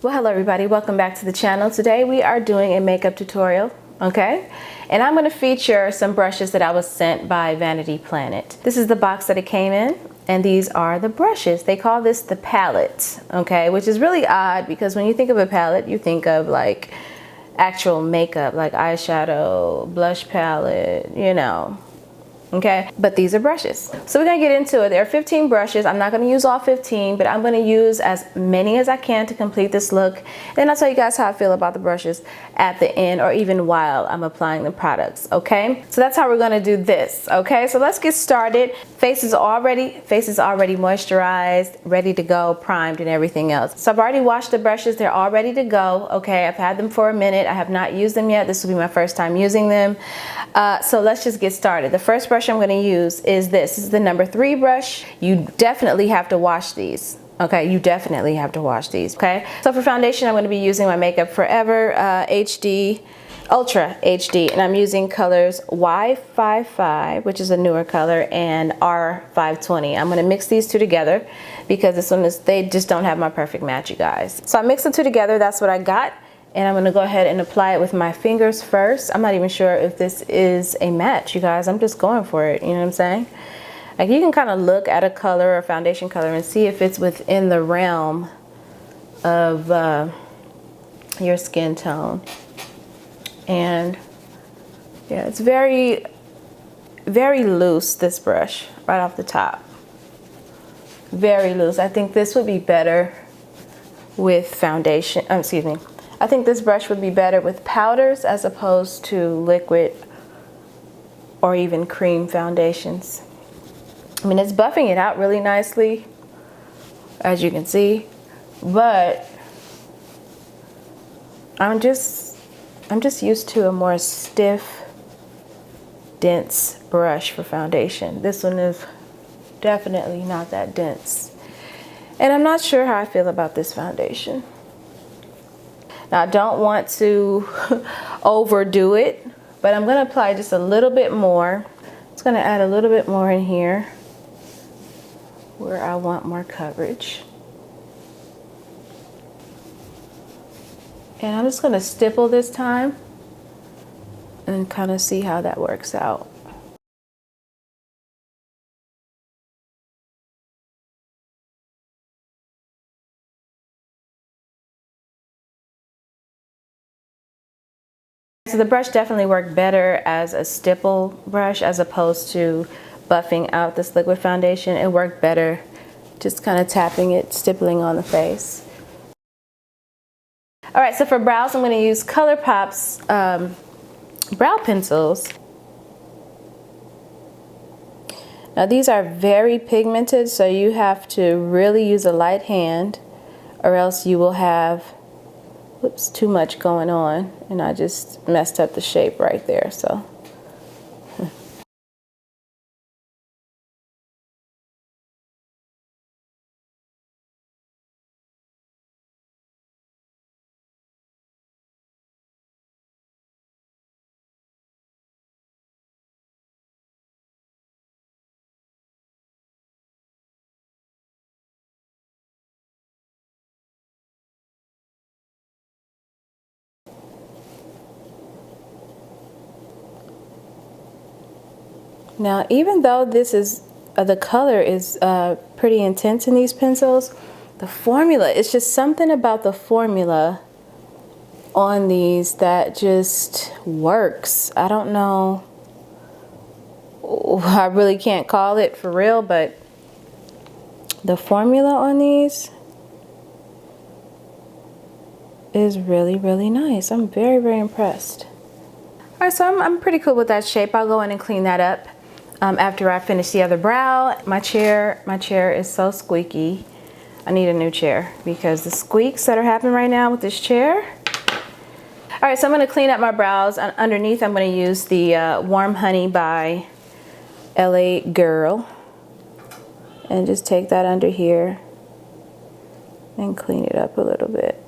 Well, hello everybody, welcome back to the channel. Today we are doing a makeup tutorial, okay? And I'm going to feature some brushes that I was sent by Vanity Planet. This is the box that it came in, and these are the brushes. They call this the palette, okay? Which is really odd because when you think of a palette, you think of like actual makeup, like eyeshadow, blush palette, you know. Okay, but these are brushes. So we're gonna get into it. There are 15 brushes. I'm not gonna use all 15, but I'm gonna use as many as I can to complete this look. Then I'll tell you guys how I feel about the brushes at the end or even while I'm applying the products, okay? So that's how we're gonna do this, okay? So let's get started. Face is already moisturized, ready to go, primed and everything else. So I've already washed the brushes. They're all ready to go, okay? I've had them for a minute. I have not used them yet. This will be my first time using them. So let's just get started. The first brush I'm going to use is this. This is the number 3 brush. You definitely have to wash these. Okay, you definitely have to wash these. Okay, so for foundation, I'm going to be using my Makeup Forever HD Ultra HD, and I'm using colors Y55, which is a newer color, and R520. I'm going to mix these two together because this one is, they just don't have my perfect match, you guys. So I mixed the two together. That's what I got. And I'm gonna go ahead and apply it with my fingers first. I'm not even sure if this is a match, you guys. I'm just going for it, you know what I'm saying? Like you can kind of look at a color or foundation color and see if it's within the realm of your skin tone. And yeah, it's very, very loose, this brush, right off the top. Very loose. I think this would be better with foundation, excuse me. I think this brush would be better with powders as opposed to liquid or even cream foundations. I mean, it's buffing it out really nicely, as you can see, but I'm just used to a more stiff, dense brush for foundation. This one is definitely not that dense. And I'm not sure how I feel about this foundation. Now, I don't want to overdo it, but I'm going to apply just a little bit more. It's going to add a little bit more in here where I want more coverage. And I'm just going to stipple this time and kind of see how that works out. So the brush definitely worked better as a stipple brush as opposed to buffing out this liquid foundation. It worked better just kind of tapping it, stippling on the face. All right, so for brows, I'm going to use Colourpop's brow pencils. Now these are very pigmented, so you have to really use a light hand or else you will have too much going on, and I just messed up the shape right there, so. Now, even though this is, the color is pretty intense in these pencils, the formula, it's just something about the formula on these that just works. I don't know, I really can't call it for real, but the formula on these is really, really nice. I'm very, very impressed. All right, so I'm pretty cool with that shape. I'll go in and clean that up. After I finish the other brow. My chair is so squeaky. I need a new chair because the squeaks that are happening right now with this chair. All right, so I'm going to clean up my brows. Underneath, I'm going to use the Warm Honey by LA Girl, and just take that under here and clean it up a little bit.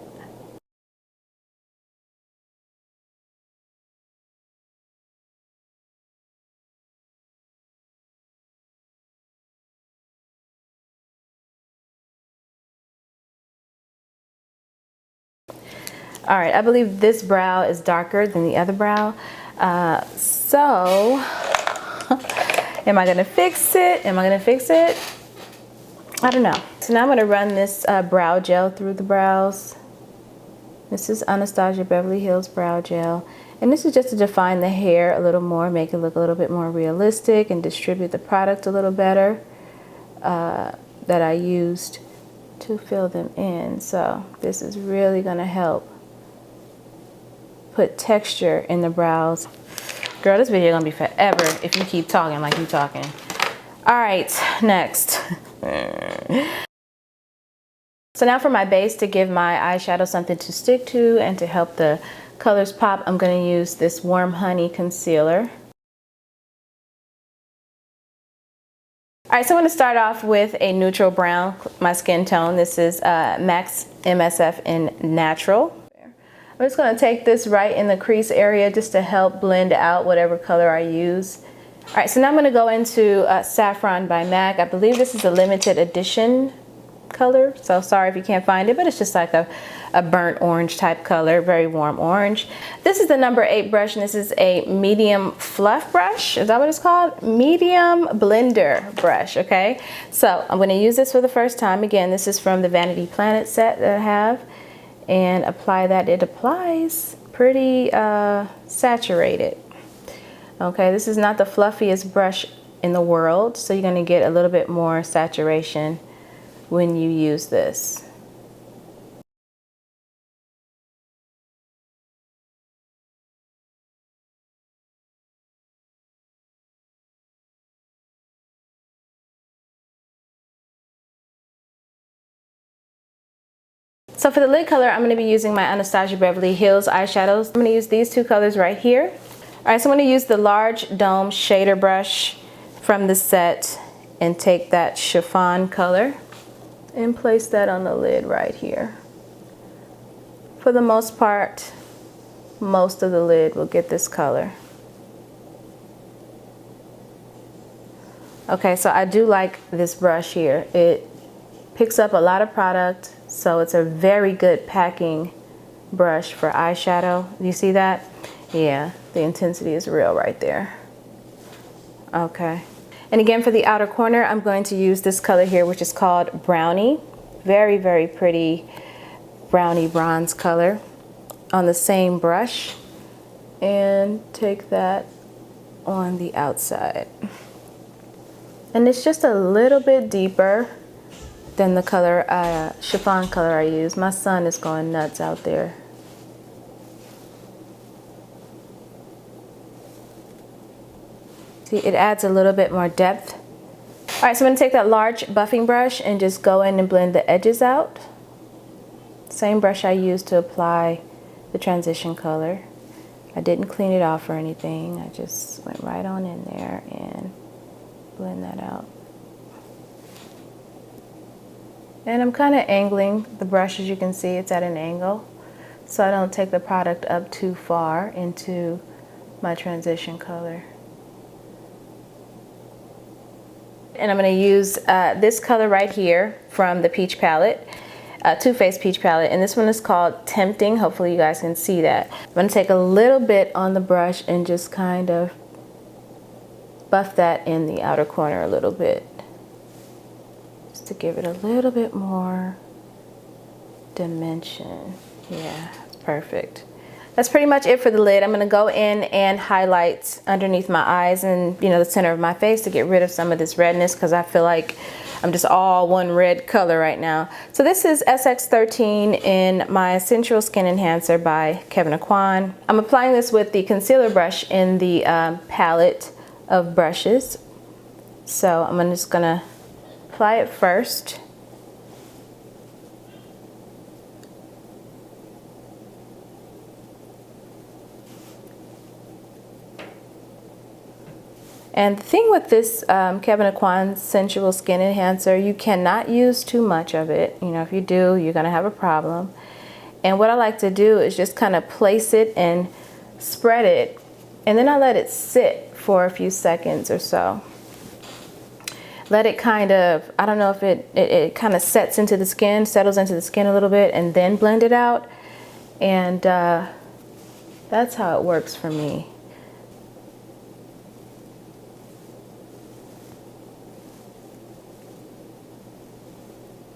All right, I believe this brow is darker than the other brow. So, am I gonna fix it? Am I gonna fix it? I don't know. So now I'm gonna run this brow gel through the brows. This is Anastasia Beverly Hills Brow Gel. And this is just to define the hair a little more, make it look a little bit more realistic and distribute the product a little better that I used to fill them in. So this is really gonna help put texture in the brows. Girl, this video gonna be forever if you keep talking like you talking. All right, next. So now for my base, to give my eyeshadow something to stick to and to help the colors pop, I'm gonna use this Warm Honey Concealer. All right, so I'm gonna start off with a neutral brown, my skin tone. This is Max MSF in Natural. I'm just gonna take this right in the crease area just to help blend out whatever color I use. All right, so now I'm gonna go into Saffron by MAC. I believe this is a limited edition color, so sorry if you can't find it, but it's just like a burnt orange type color, very warm orange. This is the number 8 brush, and this is a medium fluff brush. Is that what it's called? Medium blender brush, okay? So I'm gonna use this for the first time. Again, this is from the Vanity Planet set that I have. And apply that. It applies pretty saturated. Okay, this is not the fluffiest brush in the world, so you're going to get a little bit more saturation when you use this. So for the lid color, I'm going to be using my Anastasia Beverly Hills eyeshadows. I'm going to use these two colors right here. All right, so I'm going to use the large dome shader brush from the set and take that chiffon color and place that on the lid right here. For the most part, most of the lid will get this color. Okay, so I do like this brush here. It picks up a lot of product. So it's a very good packing brush for eyeshadow. You see that? Yeah, the intensity is real right there. Okay. And again, for the outer corner, I'm going to use this color here, which is called Brownie. Very, very pretty brownie bronze color on the same brush. And take that on the outside. And it's just a little bit deeper than the color, chiffon color I use. My son is going nuts out there. See, it adds a little bit more depth. All right, so I'm gonna take that large buffing brush and just go in and blend the edges out. Same brush I used to apply the transition color. I didn't clean it off or anything. I just went right on in there and blend that out. And I'm kind of angling the brush, as you can see, it's at an angle, so I don't take the product up too far into my transition color. And I'm going to use this color right here from the Peach Palette, Too Faced Peach Palette, and this one is called Tempting. Hopefully you guys can see that. I'm going to take a little bit on the brush and just kind of buff that in the outer corner a little bit, to give it a little bit more dimension. Yeah, it's perfect. That's pretty much it for the lid. I'm gonna go in and highlight underneath my eyes and, you know, the center of my face to get rid of some of this redness, because I feel like I'm just all one red color right now. So this is SX13 in my Sensual Skin Enhancer by Kevyn Aucoin. I'm applying this with the concealer brush in the palette of brushes. So I'm just gonna apply it first. And the thing with this Kevyn Aucoin Sensual Skin Enhancer, you cannot use too much of it. You know, if you do, you're gonna have a problem. And what I like to do is just kind of place it and spread it, and then I let it sit for a few seconds or so. Let it kind of, I don't know if it kind of sets into the skin, settles into the skin a little bit, and then blend it out. And that's how it works for me.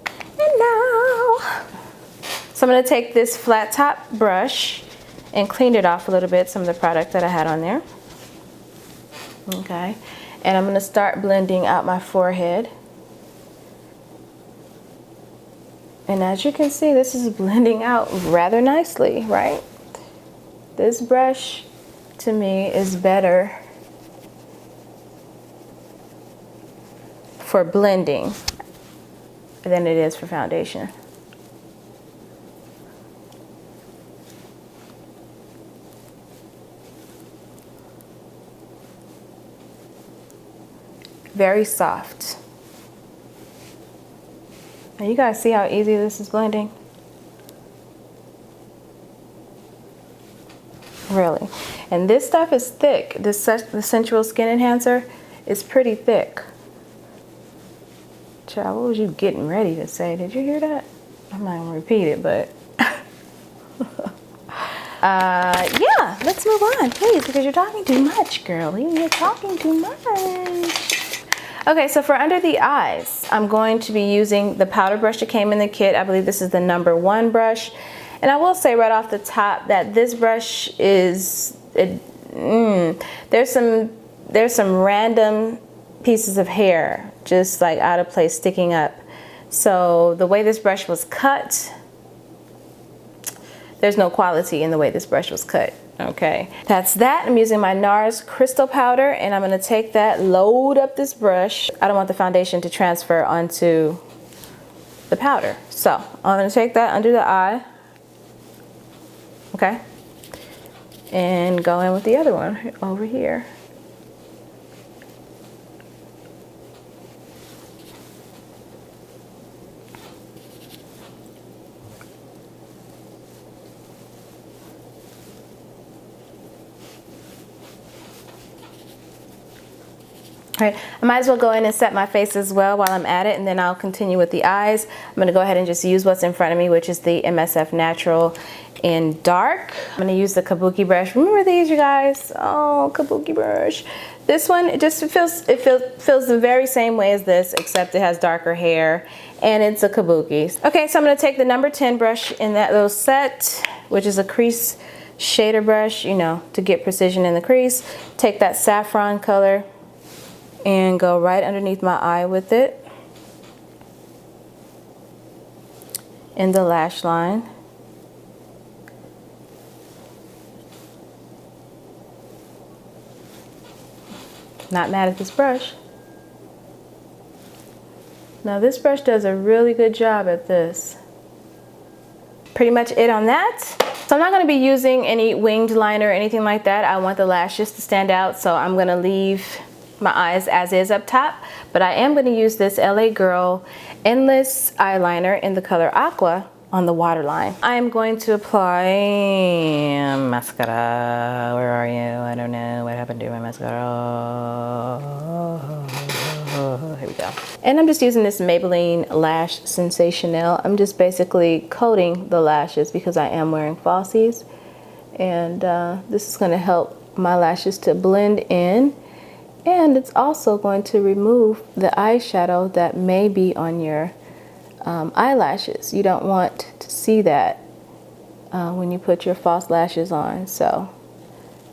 And now, so I'm going to take this flat top brush and clean it off a little bit, some of the product that I had on there. Okay, and I'm going to start blending out my forehead. And as you can see, this is blending out rather nicely, right? This brush, to me, is better for blending than it is for foundation. Very soft. And you guys see how easy this is blending? Really. And this stuff is thick. The Sensual Skin Enhancer is pretty thick. Child, what was you getting ready to say? Did you hear that? I'm not gonna repeat it, but yeah, let's move on, please, because you're talking too much, girlie. You're talking too much. Okay, so for under the eyes, I'm going to be using the powder brush that came in the kit. I believe this is the #1 brush. And I will say right off the top that this brush is, there's some random pieces of hair just like out of place sticking up. So the way this brush was cut, there's no quality in the way this brush was cut. Okay, that's that. I'm using my NARS crystal powder, and I'm gonna take that, load up this brush. I don't want the foundation to transfer onto the powder. So I'm gonna take that under the eye, okay, and go in with the other one over here. All right, I might as well go in and set my face as well while I'm at it, and then I'll continue with the eyes. I'm gonna go ahead and just use what's in front of me, which is the MSF Natural in Dark. I'm gonna use the Kabuki brush. Remember these, you guys? Oh, Kabuki brush. This one, it feels the very same way as this, except it has darker hair, and it's a Kabuki. Okay, so I'm gonna take the #10 brush in that little set, which is a crease shader brush, you know, to get precision in the crease. Take that saffron color and go right underneath my eye with it in the lash line. Not mad at this brush. Now this brush does a really good job at this. Pretty much it on that. So I'm not going to be using any winged liner or anything like that. I want the lashes to stand out, so I'm going to leave my eyes as is up top, but I am going to use this LA Girl Endless eyeliner in the color Aqua on the waterline. I am going to apply mascara. Where are you? I don't know what happened to my mascara. Here we go. And I'm just using this Maybelline Lash Sensational. I'm just basically coating the lashes because I am wearing falsies, and this is going to help my lashes to blend in. And it's also going to remove the eyeshadow that may be on your eyelashes. You don't want to see that when you put your false lashes on. So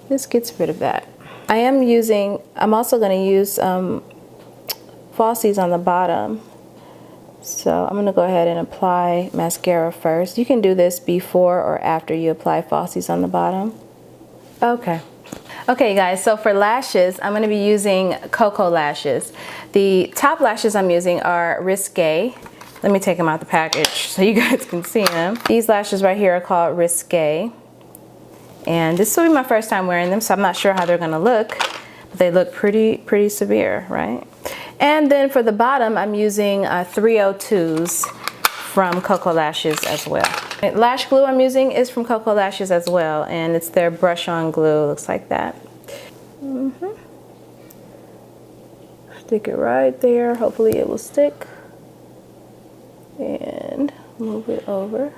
this gets rid of that. I'm also going to use falsies on the bottom. So I'm going to go ahead and apply mascara first. You can do this before or after you apply falsies on the bottom. Okay, guys, so for lashes, I'm going to be using Cocoa lashes. The top lashes I'm using are Risque. Let me take them out the package so you guys can see them. These lashes right here are called Risque. And this will be my first time wearing them, so I'm not sure how they're going to look. But they look pretty severe, right? And then for the bottom, I'm using 302s from Cocoa Lashes as well. Lash glue I'm using is from Cocoa Lashes as well, and it's their brush on glue. Looks like that. Stick it right there. Hopefully it will stick. And move it over.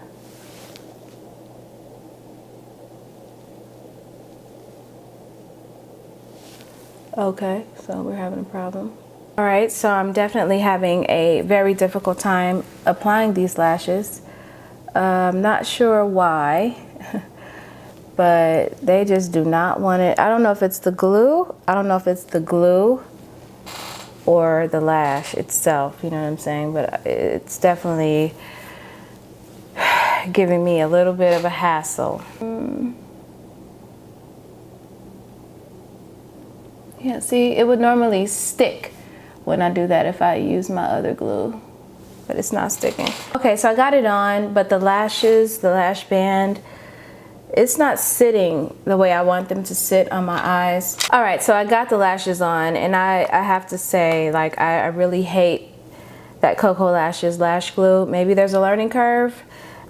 Okay, so we're having a problem. All right, so I'm definitely having a very difficult time applying these lashes. I'm not sure why, but they just do not want it. I don't know if it's the glue. I don't know if it's the glue or the lash itself, you know what I'm saying? But it's definitely giving me a little bit of a hassle. Yeah, see, it would normally stick when I do that if I use my other glue, but it's not sticking. Okay, so I got it on, but the lashes, the lash band, it's not sitting the way I want them to sit on my eyes. All right, so I got the lashes on, and I have to say, like, I really hate that Cocoa Lashes lash glue. Maybe there's a learning curve,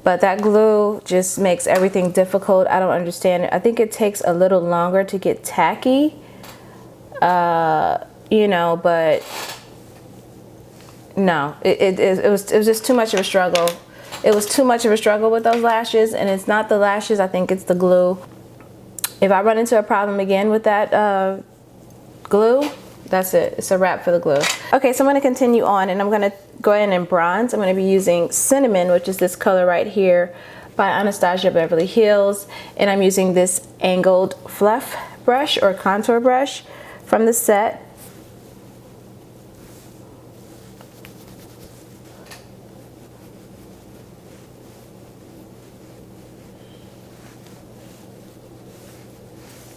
but that glue just makes everything difficult. I don't understand it. I think it takes a little longer to get tacky. You know, but no, it was just too much of a struggle. It was too much of a struggle with those lashes, and it's not the lashes, I think it's the glue. If I run into a problem again with that glue, that's it. It's a wrap for the glue. Okay, so I'm gonna continue on, and I'm gonna go ahead and bronze. I'm gonna be using Cinnamon, which is this color right here by Anastasia Beverly Hills, and I'm using this angled fluff brush or contour brush from the set.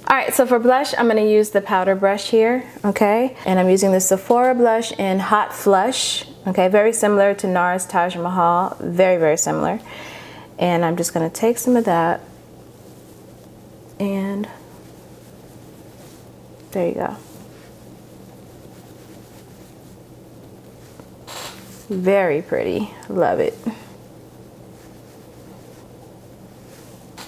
All right, so for blush, I'm gonna use the powder brush here, okay? And I'm using the Sephora blush in Hot Flush, okay? Very similar to NARS Taj Mahal, very, very similar. And I'm just gonna take some of that, and there you go. Very pretty, love it.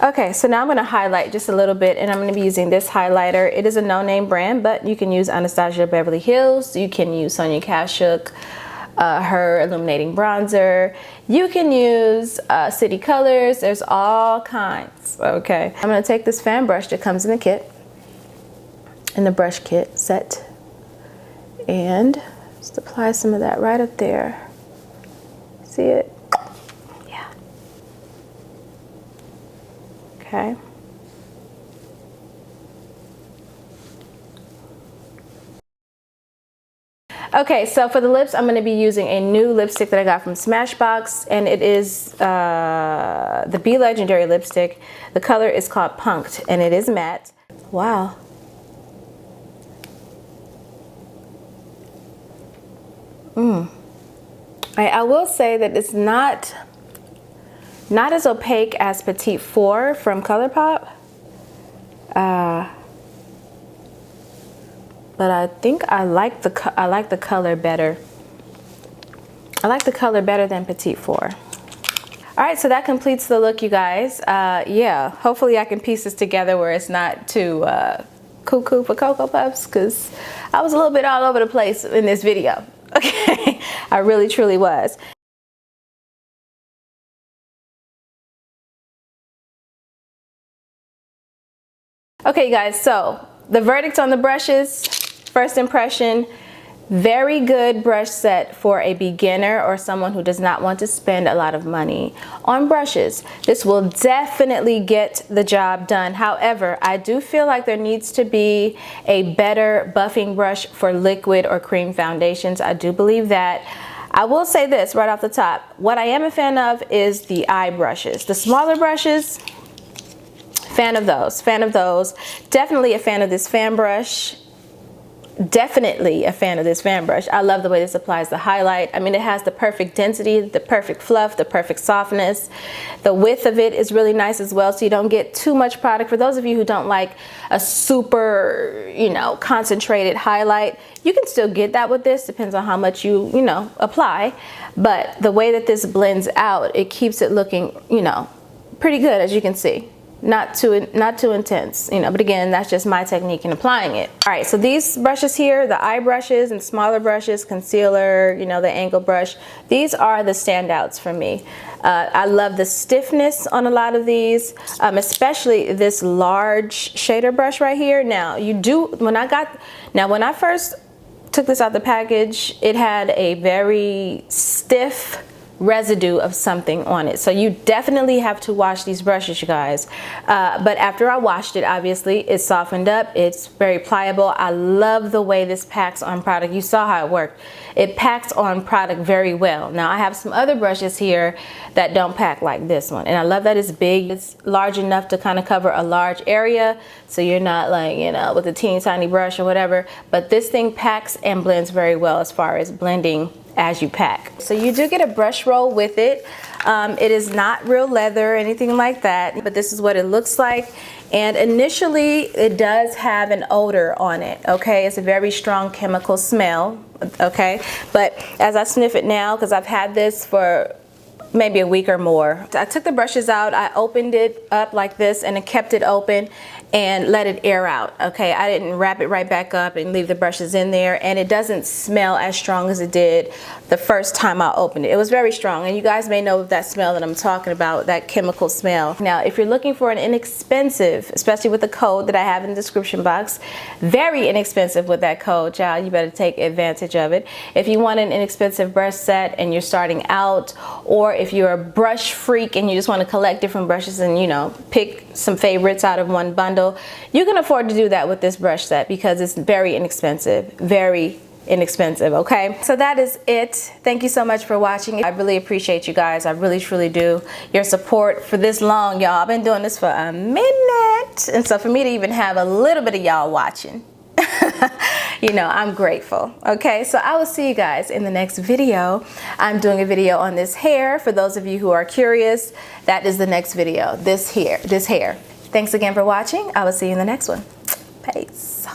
Okay, so now I'm gonna highlight just a little bit, and I'm gonna be using this highlighter. It is a no-name brand, but you can use Anastasia Beverly Hills, you can use Sonia Kashuk, her illuminating bronzer. You can use City Colors, there's all kinds, okay? I'm gonna take this fan brush that comes in the kit, in the brush kit set, and just apply some of that right up there. See it? Yeah. Okay. Okay, so for the lips, I'm going to be using a new lipstick that I got from Smashbox, and it is the Be Legendary lipstick. The color is called Punked, and it is matte. Wow. I will say that it's not as opaque as Petite 4 from Colourpop. But I think I like the color better. I like the color better than Petite 4. All right, so that completes the look, you guys. Yeah, hopefully I can piece this together where it's not too cuckoo for Cocoa Puffs, because I was a little bit all over the place in this video. Okay, I really truly was. Okay, guys, so the verdict on the brushes, first impression, very good brush set for a beginner or someone who does not want to spend a lot of money on brushes. This will definitely get the job done. However, I do feel like there needs to be a better buffing brush for liquid or cream foundations. I do believe that. I will say this right off the top. What I am a fan of is the eye brushes. The smaller brushes, fan of those, fan of those. Definitely a fan of this fan brush. Definitely a fan of this fan brush. I love the way this applies the highlight. I mean, it has the perfect density, the perfect fluff, the perfect softness. The width of it is really nice as well, so you don't get too much product. For those of you who don't like a super, you know, concentrated highlight, you can still get that with this. Depends on how much you know, apply. But the way that this blends out, it keeps it looking, you know, pretty good, as you can see. not too intense, you know, but again, that's just my technique in applying it. All right, so these brushes here, the eye brushes and smaller brushes, concealer, you know, the angle brush, these are the standouts for me. I love the stiffness on a lot of these, especially this large shader brush right here. Now, when I first took this out the package, it had a very stiff residue of something on it, so you definitely have to wash these brushes, you guys. But after I washed it, obviously it softened up. It's very pliable. I love the way this packs on product. You saw how it worked. It packs on product very well. Now I have some other brushes here that don't pack like this one, and I love that it's big. It's large enough to kind of cover a large area, so you're not like, you know, with a teeny tiny brush or whatever. But this thing packs and blends very well as far as blending as you pack. So you do get a brush roll with it. It is not real leather or anything like that, but this is what it looks like. And initially it does have an odor on it, okay? It's a very strong chemical smell, okay? But as I sniff it now, because I've had this for maybe a week or more, I took the brushes out, I opened it up like this and it kept it open and let it air out, okay? I didn't wrap it right back up and leave the brushes in there, and it doesn't smell as strong as it did the first time I opened it. It was very strong, and you guys may know that smell that I'm talking about, that chemical smell. Now, if you're looking for an inexpensive, especially with the code that I have in the description box, very inexpensive with that code, child, you better take advantage of it. If you want an inexpensive brush set and you're starting out, or if you're a brush freak and you just want to collect different brushes and, you know, pick some favorites out of one bundle, you can afford to do that with this brush set because it's very inexpensive, very inexpensive, okay? So that is it. Thank you so much for watching. I really appreciate you guys. I really truly do. Your support for this long, y'all. I've been doing this for a minute, and so for me to even have a little bit of y'all watching, you know, I'm grateful. Okay, so I will see you guys in the next video. I'm doing a video on this hair. For those of you who are curious, that is the next video. This hair. Thanks again for watching. I will see you in the next one. Peace.